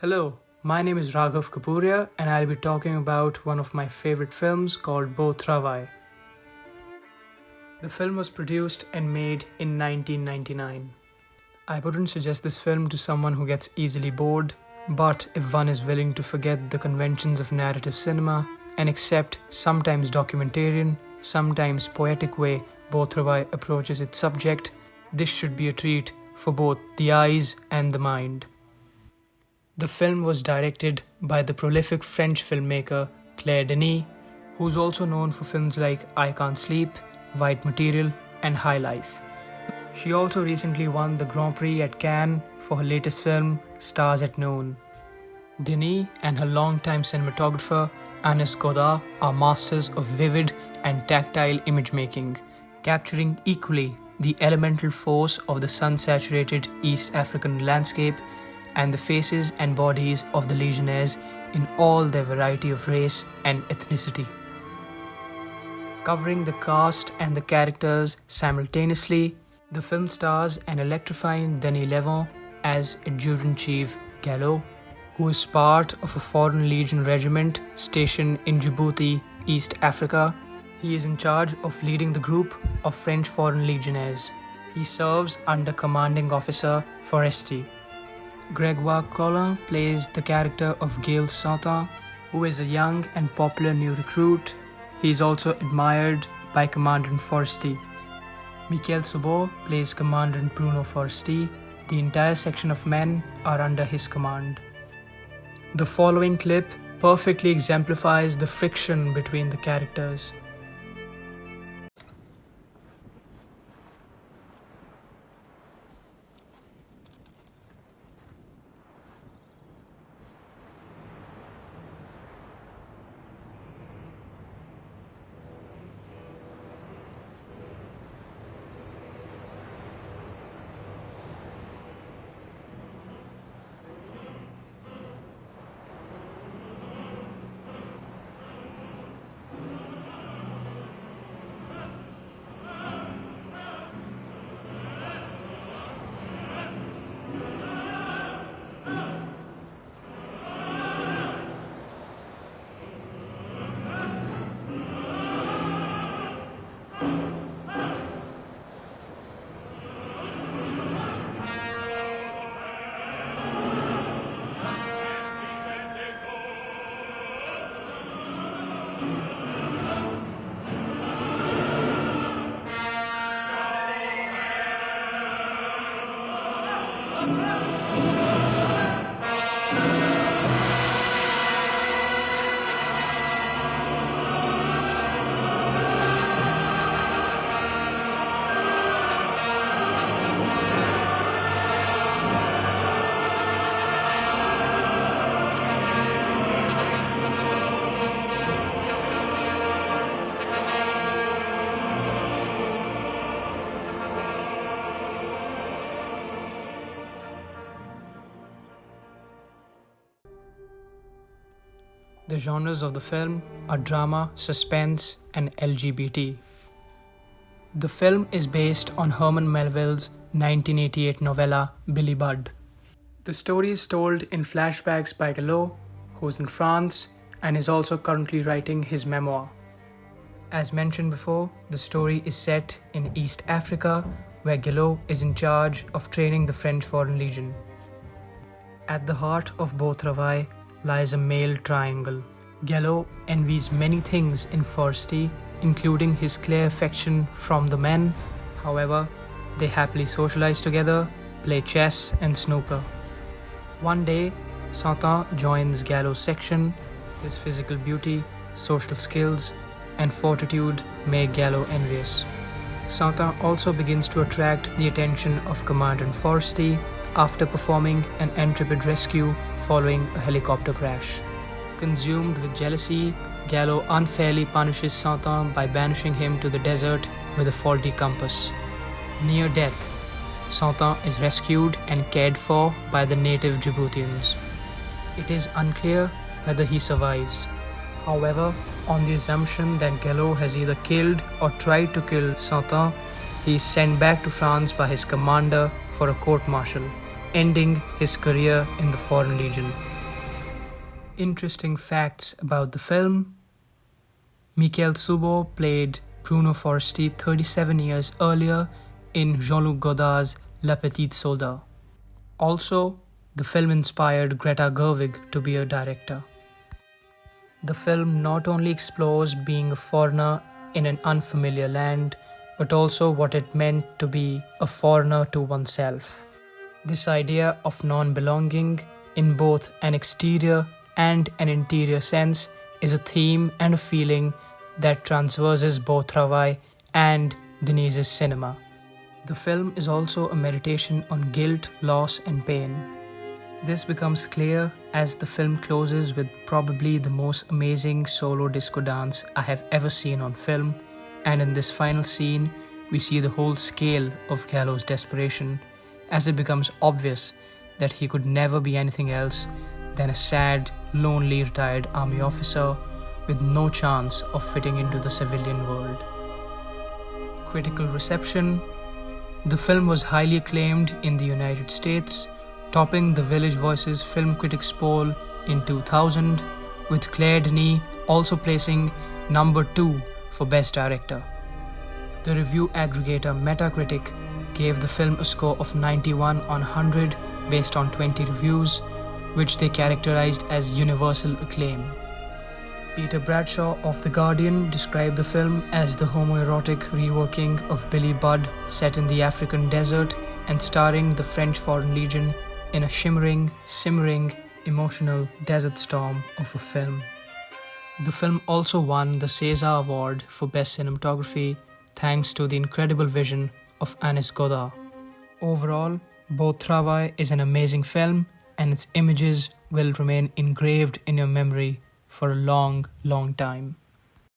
Hello, my name is Raghav Kapuria and I'll be talking about one of my favorite films called Beau. Travail. The film was produced and made in 1999. I wouldn't suggest this film to someone who gets easily bored, but if one is willing to forget the conventions of narrative cinema and accept sometimes documentarian, sometimes poetic way Beau Travail approaches its subject, this should be a treat for both the eyes and the mind. The film was directed by the prolific French filmmaker Claire Denis, who's also known for films like I Can't Sleep, White Material, and High Life. She also recently won the Grand Prix at Cannes for her latest film, Stars at Noon. Denis and her longtime cinematographer, Anis Godard, are masters of vivid and tactile image making, capturing equally the elemental force of the sun-saturated East African landscape and the faces and bodies of the Legionnaires in all their variety of race and ethnicity. Covering the cast and the characters simultaneously, the film stars an electrifying Denis Levant as Adjutant-Chief Gallo, who is part of a Foreign Legion regiment stationed in Djibouti, East Africa. He is in charge of leading the group of French Foreign Legionnaires. He serves under commanding officer Forestier. Gregoire Collin plays the character of Gail Santin, who is a young and popular new recruit. He is also admired by Commandant Forestier. Michael Sobot plays Commandant Bruno Forestier. The entire section of men are under his command. The following clip perfectly exemplifies the friction between the characters. The genres of the film are drama, suspense, and LGBT. The film is based on Herman Melville's 1988 novella Billy Budd. The story is told in flashbacks by Gallo, who is in France and is also currently writing his memoir. As mentioned before, the story is set in East Africa, where Gallo is in charge of training the French Foreign Legion. At the heart of Beau Travail lies a male triangle. Gallo envies many things in Forestier, including his clear affection from the men. However, they happily socialize together, play chess and snooker. One day, Santin joins Gallo's section. His physical beauty, social skills, and fortitude make Gallo envious. Santin also begins to attract the attention of Commandant Forestier after performing an intrepid rescue following a helicopter crash. Consumed with jealousy, Gallo unfairly punishes Santin by banishing him to the desert with a faulty compass. Near death, Santin is rescued and cared for by the native Djiboutians. It is unclear whether he survives. However, on the assumption that Gallo has either killed or tried to kill Santin, he is sent back to France by his commander for a court-martial, ending his career in the Foreign Legion. Interesting facts about the film: Michael Subo played Bruno Foresti 37 years earlier in Jean-Luc Godard's La Petite Soldat. Also, the film inspired Greta Gerwig to be a director. The film not only explores being a foreigner in an unfamiliar land, but also what it meant to be a foreigner to oneself. This idea of non belonging in both an exterior and an interior sense is a theme and a feeling that transverses both Travail and Denise's cinema. The film is also a meditation on guilt, loss, and pain. This becomes clear as the film closes with probably the most amazing solo disco dance I have ever seen on film, and in this final scene, we see the whole scale of Gallo's desperation as it becomes obvious that he could never be anything else than a sad, lonely retired army officer with no chance of fitting into the civilian world. Critical reception: the film was highly acclaimed in the United States, topping the Village Voice's Film Critics poll in 2000, with Claire Denis also placing number 2 for Best Director. The review aggregator Metacritic gave the film a score of 91 on 100 based on 20 reviews, which they characterized as universal acclaim. Peter Bradshaw of The Guardian described the film as the homoerotic reworking of Billy Budd set in the African desert and starring the French Foreign Legion in a shimmering, simmering, emotional desert storm of a film. The film also won the César Award for Best Cinematography thanks to the incredible vision of Anis Godard. Overall, both Travail is an amazing film and its images will remain engraved in your memory for a long, long time.